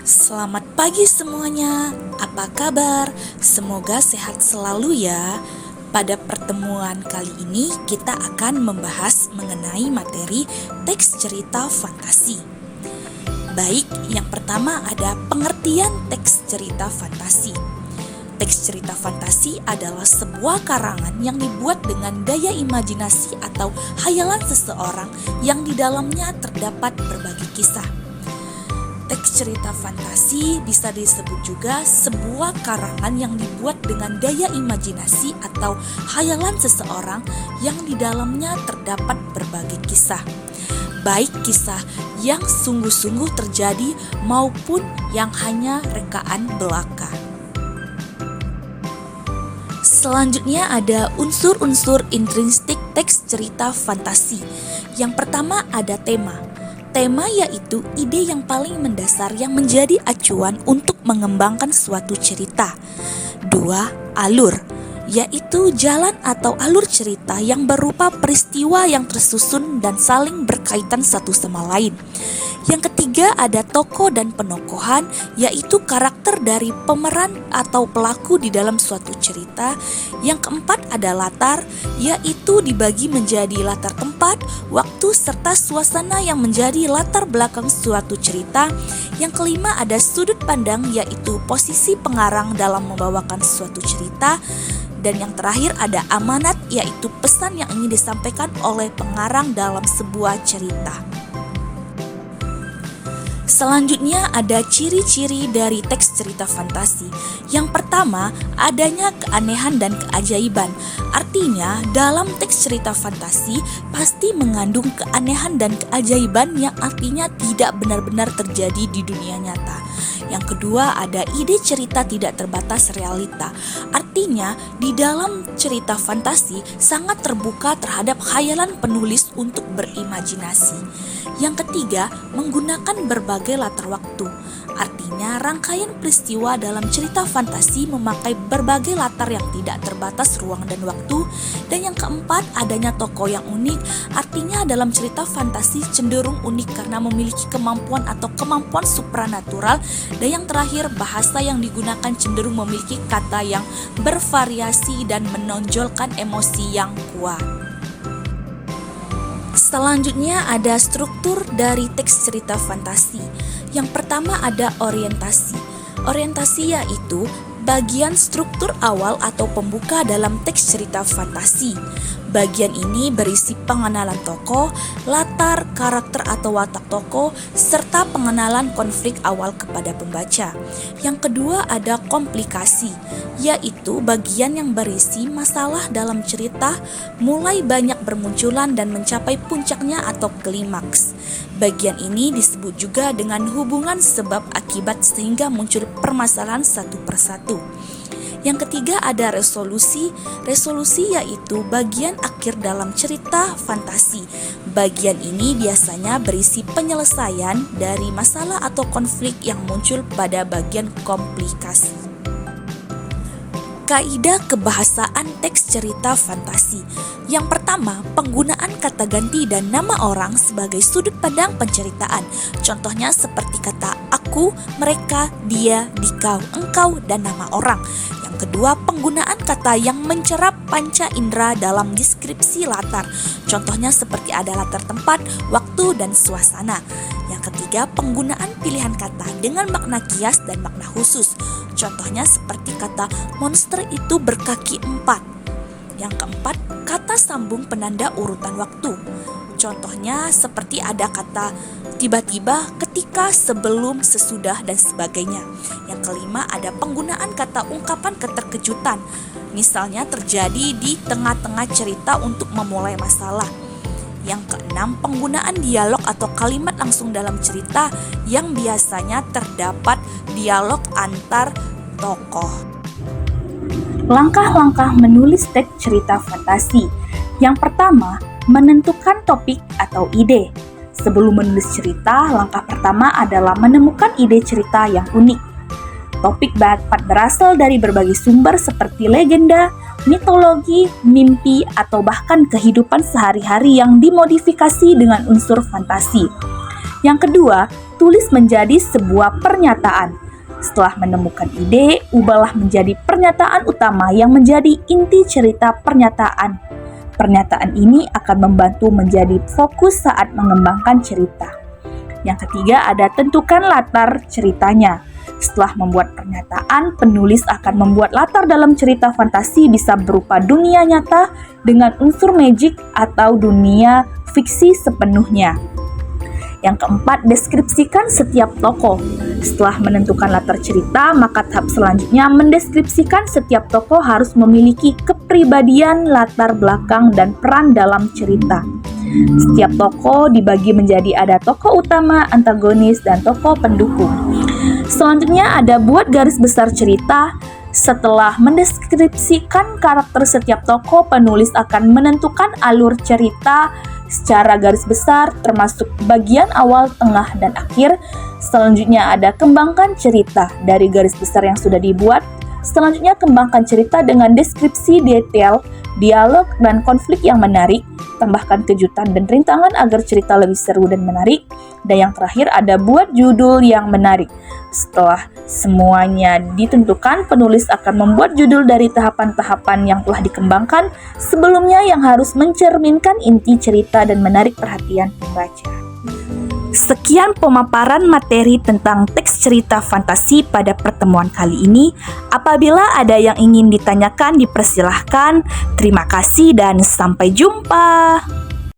Selamat pagi semuanya, apa kabar? Semoga sehat selalu ya. Pada pertemuan kali ini kita akan membahas mengenai materi teks cerita fantasi. Baik, yang pertama ada pengertian teks cerita fantasi. Teks cerita fantasi adalah sebuah karangan yang dibuat dengan daya imajinasi atau hayalan seseorang yang di dalamnya terdapat berbagai kisah. Teks cerita fantasi bisa disebut juga sebuah karangan yang dibuat dengan daya imajinasi atau hayalan seseorang yang di dalamnya terdapat berbagai kisah. Baik kisah yang sungguh-sungguh terjadi maupun yang hanya rekaan belaka. Selanjutnya ada unsur-unsur intrinsik teks cerita fantasi. Yang pertama ada tema. Tema yaitu ide yang paling mendasar yang menjadi acuan untuk mengembangkan suatu cerita. 2. Alur, yaitu jalan atau alur cerita yang berupa peristiwa yang tersusun dan saling berkaitan satu sama lain. Yang ketiga ada tokoh dan penokohan, yaitu karakter dari pemeran atau pelaku di dalam suatu cerita. Yang keempat ada latar, yaitu dibagi menjadi latar tempat, waktu, serta suasana yang menjadi latar belakang suatu cerita. Yang kelima ada sudut pandang, yaitu posisi pengarang dalam membawakan suatu cerita. Dan yang terakhir ada amanat, yaitu pesan yang ingin disampaikan oleh pengarang dalam sebuah cerita. Selanjutnya ada ciri-ciri dari teks cerita fantasi. Yang pertama, adanya keanehan dan keajaiban. Artinya, dalam teks cerita fantasi pasti mengandung keanehan dan keajaiban yang artinya tidak benar-benar terjadi di dunia nyata. Yang kedua, ada ide cerita tidak terbatas realita. Artinya, di dalam cerita fantasi sangat terbuka terhadap khayalan penulis untuk berimajinasi. Yang ketiga, menggunakan berbagai latar waktu. Artinya, rangkaian peristiwa dalam cerita fantasi memakai berbagai latar yang tidak terbatas ruang dan waktu. Dan yang keempat, adanya tokoh yang unik. Artinya, dalam cerita fantasi cenderung unik karena memiliki kemampuan atau kemampuan supranatural. Dan yang terakhir, bahasa yang digunakan cenderung memiliki kata yang bervariasi dan menonjolkan emosi yang kuat. Selanjutnya ada struktur dari teks cerita fantasi. Yang pertama ada orientasi. Orientasi yaitu bagian struktur awal atau pembuka dalam teks cerita fantasi. Bagian ini berisi pengenalan tokoh, latar, karakter atau watak tokoh, serta pengenalan konflik awal kepada pembaca. Yang kedua ada komplikasi, yaitu bagian yang berisi masalah dalam cerita mulai banyak bermunculan dan mencapai puncaknya atau klimaks. Bagian ini disebut juga dengan hubungan sebab akibat sehingga muncul permasalahan satu persatu. Yang ketiga ada resolusi. Resolusi yaitu bagian akhir dalam cerita fantasi. Bagian ini biasanya berisi penyelesaian dari masalah atau konflik yang muncul pada bagian komplikasi. Kaidah kebahasaan teks cerita fantasi. Yang pertama, penggunaan kata ganti dan nama orang sebagai sudut pandang penceritaan. Contohnya seperti kata aku, mereka, dia, dikau, engkau, dan nama orang. Yang kedua, penggunaan kata yang mencerap panca indera dalam deskripsi latar. Contohnya seperti ada latar tempat, waktu, dan suasana. Yang ketiga, penggunaan pilihan kata dengan makna kias dan makna khusus. Contohnya seperti kata monster itu berkaki 4. Yang keempat, kata sambung penanda urutan waktu. Contohnya seperti ada kata tiba-tiba, ketika, sebelum, sesudah, dan sebagainya. Yang kelima ada penggunaan kata ungkapan keterkejutan. Misalnya terjadi di tengah-tengah cerita untuk memulai masalah. Yang keenam, penggunaan dialog atau kalimat langsung dalam cerita yang biasanya terdapat dialog antar tokoh. Langkah-langkah menulis teks cerita fantasi. Yang pertama, menentukan topik atau ide. Sebelum menulis cerita, langkah pertama adalah menemukan ide cerita yang unik. Topik dapat berasal dari berbagai sumber seperti legenda, mitologi, mimpi, atau bahkan kehidupan sehari-hari yang dimodifikasi dengan unsur fantasi. Yang kedua, tulis menjadi sebuah pernyataan. Setelah menemukan ide, ubahlah menjadi pernyataan utama yang menjadi inti cerita pernyataan. Pernyataan ini akan membantu menjadi fokus saat mengembangkan cerita. Yang ketiga ada tentukan latar ceritanya. Setelah membuat pernyataan, penulis akan membuat latar dalam cerita fantasi bisa berupa dunia nyata dengan unsur magic atau dunia fiksi sepenuhnya. Yang keempat, deskripsikan setiap tokoh. Setelah menentukan latar cerita, maka tahap selanjutnya mendeskripsikan setiap tokoh harus memiliki kepribadian, latar belakang, dan peran dalam cerita. Setiap tokoh dibagi menjadi ada tokoh utama, antagonis, dan tokoh pendukung. Selanjutnya ada buat garis besar cerita. Setelah mendeskripsikan karakter setiap tokoh, penulis akan menentukan alur cerita secara garis besar termasuk bagian awal, tengah, dan akhir. Selanjutnya ada kembangkan cerita dari garis besar yang sudah dibuat. Selanjutnya kembangkan cerita dengan deskripsi detail, dialog, dan konflik yang menarik. Tambahkan kejutan dan rintangan agar cerita lebih seru dan menarik. Dan yang terakhir ada buat judul yang menarik. Setelah semuanya ditentukan, penulis akan membuat judul dari tahapan-tahapan yang telah dikembangkan sebelumnya yang harus mencerminkan inti cerita dan menarik perhatian pembaca. Sekian pemaparan materi tentang teks cerita fantasi pada pertemuan kali ini. Apabila ada yang ingin ditanyakan, dipersilahkan. Terima kasih dan sampai jumpa.